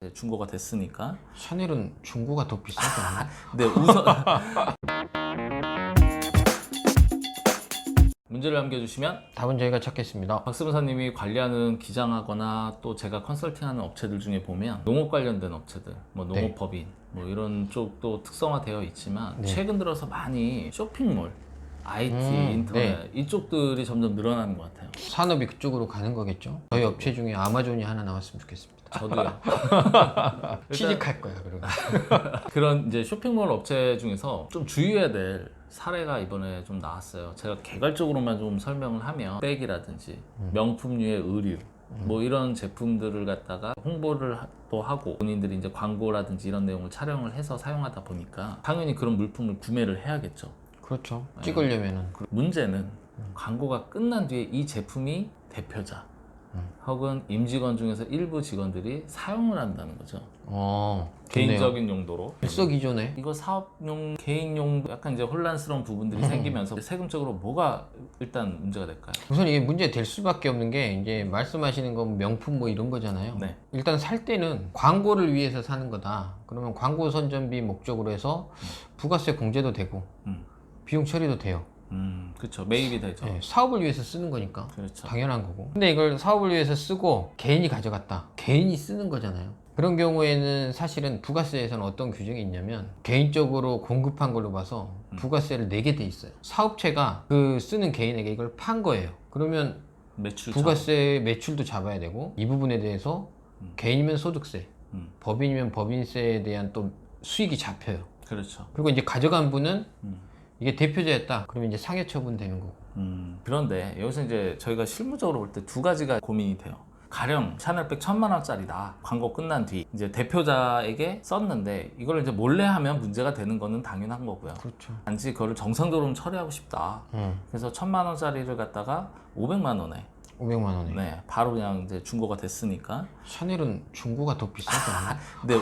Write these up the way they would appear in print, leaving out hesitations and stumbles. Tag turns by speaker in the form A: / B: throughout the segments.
A: 이제 중고가 됐으니까.
B: 샤넬은 중고가 더 비싸지 않나?
A: 근데 우선 문제를 남겨주시면
B: 답은 저희가 찾겠습니다.
A: 박스문사님이 관리하는 기장하거나 또 제가 컨설팅하는 업체들 중에 보면 농업 관련된 업체들, 뭐 농업법인 뭐 이런 쪽도 특성화되어 있지만 최근 들어서 많이 쇼핑몰, IT, 인터넷 이쪽들이 점점 늘어나는 것 같아요.
B: 산업이 그쪽으로 가는 거겠죠? 저희 업체 중에 아마존이 하나 나왔으면 좋겠습니다.
A: 저도요.
B: 취직할 거야 그러면.
A: 그런 이제 쇼핑몰 업체 중에서 좀 주의해야 될 사례가 이번에 좀 나왔어요. 제가 개괄적으로만 좀 설명을 하면 백이라든지 명품류의 의류 뭐 이런 제품들을 갖다가 홍보를 또 하고 본인들이 이제 광고라든지 이런 내용을 촬영을 해서 사용하다 보니까 당연히 그런 물품을 구매를 해야겠죠.
B: 그렇죠. 찍으려면은.
A: 문제는 광고가 끝난 뒤에 이 제품이 대표자 혹은 임직원 중에서 일부 직원들이 사용을 한다는 거죠. 개인적인 용도로.
B: 일석이조네.
A: 이거 사업용, 개인용 약간 이제 혼란스러운 부분들이 생기면서 세금적으로 뭐가 일단 문제가 될까요?
B: 우선 이게 문제 될 수밖에 없는 게 이제 말씀하시는 건 명품 뭐 이런 거잖아요.
A: 네.
B: 일단 살 때는 광고를 위해서 사는 거다. 그러면 광고 선전비 목적으로 해서 부가세 공제도 되고 비용 처리도 돼요.
A: 그렇죠. 매입이 되죠.
B: 네, 사업을 위해서 쓰는 거니까
A: 그렇죠.
B: 당연한 거고. 근데 이걸 사업을 위해서 쓰고 개인이 가져갔다. 개인이 쓰는 거잖아요. 그런 경우에는 사실은 부가세에서는 어떤 규정이 있냐면 개인적으로 공급한 걸로 봐서 부가세를 내게 돼 있어요. 사업체가 그 쓰는 개인에게 이걸 판 거예요. 그러면
A: 매출
B: 부가세 매출도 잡아야 되고 이 부분에 대해서 개인이면 소득세, 법인이면 법인세에 대한 또 수익이 잡혀요.
A: 그렇죠.
B: 그리고 이제 가져간 분은 이게 대표자였다. 그러면 이제 상해 처분 되는 거고.
A: 그런데 여기서 이제 저희가 실무적으로 볼 때 두 가지가 고민이 돼요. 가령 샤넬백 1000만 원짜리다. 광고 끝난 뒤 이제 대표자에게 썼는데 이걸 이제 몰래 하면 문제가 되는 거는 당연한 거고요.
B: 그렇죠.
A: 단지 그거를 정상적으로 처리하고 싶다. 그래서 1000만 원짜리를 갖다가 500만 원에
B: 500만 원에.
A: 네, 바로 그냥 이제 중고가 됐으니까.
B: 샤넬은 중고가 더 비싸지 않나?
A: 근데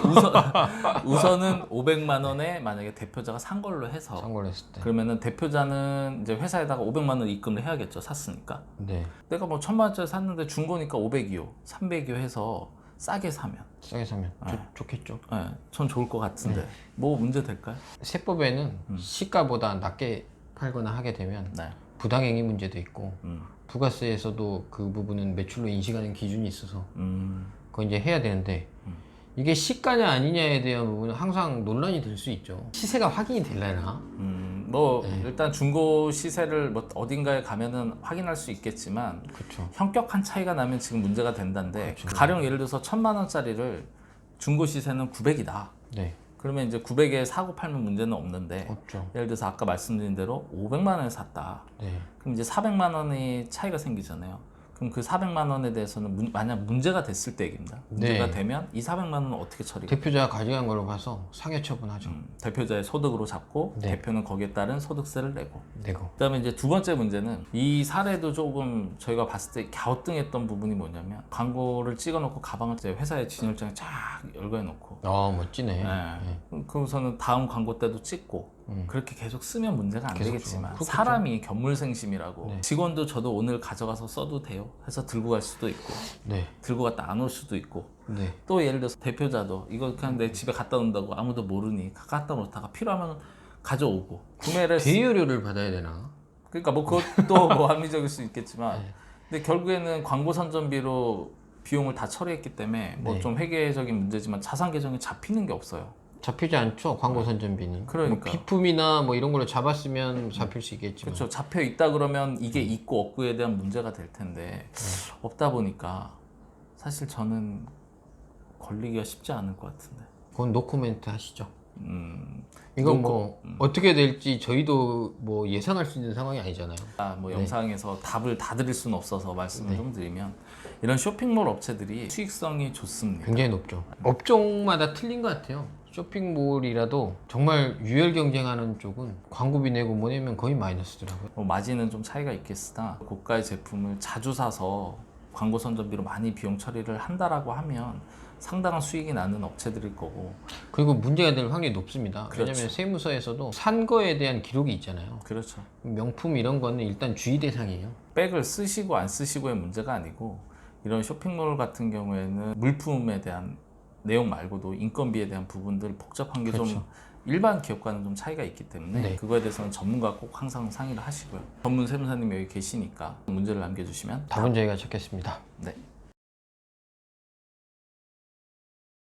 A: 우선은 500만 원에 만약에 대표자가 산 걸로 해서
B: 산 걸로 했을 때.
A: 그러면은 대표자는 이제 회사에다가 500만 원 입금을 해야겠죠. 샀으니까.
B: 네.
A: 내가 뭐 1000만 원짜리 샀는데 중고니까 500이요, 300이요 해서 싸게 사면
B: 싸게 사면 좋겠죠.
A: 네, 전 좋을 것 같은데 뭐 문제 될까요?
B: 세법에는 시가보다 낮게 팔거나 하게 되면
A: 네.
B: 부당행위 문제도 있고 부가세에서도 그 부분은 매출로 인식하는 기준이 있어서 그거 이제 해야 되는데 이게 시가냐 아니냐에 대한 부분은 항상 논란이 될 수 있죠. 시세가 확인이 되려나?
A: 뭐 일단 중고 시세를 뭐 어딘가에 가면은 확인할 수 있겠지만
B: 그렇죠.
A: 현격한 차이가 나면 지금 문제가 된다는데 가령 예를 들어서 1000만 원짜리를 중고 시세는 900이다.
B: 네.
A: 그러면 이제 900에 사고 팔면 문제는 없는데
B: 없죠.
A: 예를 들어서 아까 말씀드린 대로 500만 원에 샀다.
B: 네.
A: 그럼 이제 400만 원의 차이가 생기잖아요. 그럼 그 400만 원에 대해서는 만약 문제가 됐을 때 얘기입니다. 문제가 되면 이 400만 원은 어떻게 처리가?
B: 대표자가 가져간 걸로 봐서 상해 처분하죠.
A: 대표자의 소득으로 잡고 대표는 거기에 따른 소득세를 내고.
B: 내고.
A: 그다음에 이제 두 번째 문제는 이 사례도 조금 저희가 봤을 때 갸우뚱했던 부분이 뭐냐면 광고를 찍어놓고 가방을 이제 회사의 진열장에 쫙 열거해놓고
B: 멋지네.
A: 그러고서는 다음 광고 때도 찍고 그렇게 계속 쓰면 문제가 안 되겠지만 사람이 견물생심이라고 직원도 저도 오늘 가져가서 써도 돼요 해서 들고 갈 수도 있고 들고 갔다 안 올 수도 있고 또 예를 들어서 대표자도 이거 그냥 내 집에 갖다 놓는다고 아무도 모르니 갖다 놓다가 필요하면 가져오고 구매를
B: 대여료를 받아야 되나?
A: 그러니까 뭐 그것도 뭐 합리적일 수 있겠지만 근데 결국에는 광고 선전비로 비용을 다 처리했기 때문에 뭐 좀 회계적인 문제지만 자산 계정에 잡히는 게 없어요.
B: 잡히지 않죠. 광고 선전비는.
A: 그러니까
B: 뭐 비품이나 뭐 이런 걸로 잡았으면 잡힐 수 있겠지만.
A: 그렇죠. 잡혀 있다 그러면 이게 있고 없고에 대한 문제가 될 텐데 없다 보니까 사실 저는 걸리기가 쉽지 않을 것 같은데.
B: 그건 노코멘트 하시죠. 이건 뭐 어떻게 될지 저희도 뭐 예상할 수 있는 상황이 아니잖아요.
A: 뭐 영상에서 답을 다 드릴 수는 없어서 말씀을 좀 드리면 이런 쇼핑몰 업체들이 수익성이 좋습니다.
B: 굉장히 높죠. 업종마다 틀린 것 같아요. 쇼핑몰이라도 정말 유혈 경쟁하는 쪽은 광고비 내고 뭐 내면 거의 마이너스더라고요.
A: 뭐 마진은 좀 차이가 있겠으나 고가의 제품을 자주 사서 광고 선전비로 많이 비용 처리를 한다라고 하면 상당한 수익이 나는 업체들일 거고.
B: 그리고 문제가 될 확률이 높습니다.
A: 그렇죠.
B: 왜냐하면 세무서에서도 산 거에 대한 기록이 있잖아요.
A: 그렇죠.
B: 명품 이런 거는 일단 주의 대상이에요.
A: 백을 쓰시고 안 쓰시고의 문제가 아니고 이런 쇼핑몰 같은 경우에는 물품에 대한 내용 말고도 인건비에 대한 부분들 복잡한 게 좀
B: 그렇죠.
A: 일반 기업과는 좀 차이가 있기 때문에
B: 네.
A: 그거에 대해서는 전문가 꼭 항상 상의를 하시고요. 전문 세무사님이 여기 계시니까 문제를 남겨주시면
B: 답은 저희가 찾겠습니다.
A: 네.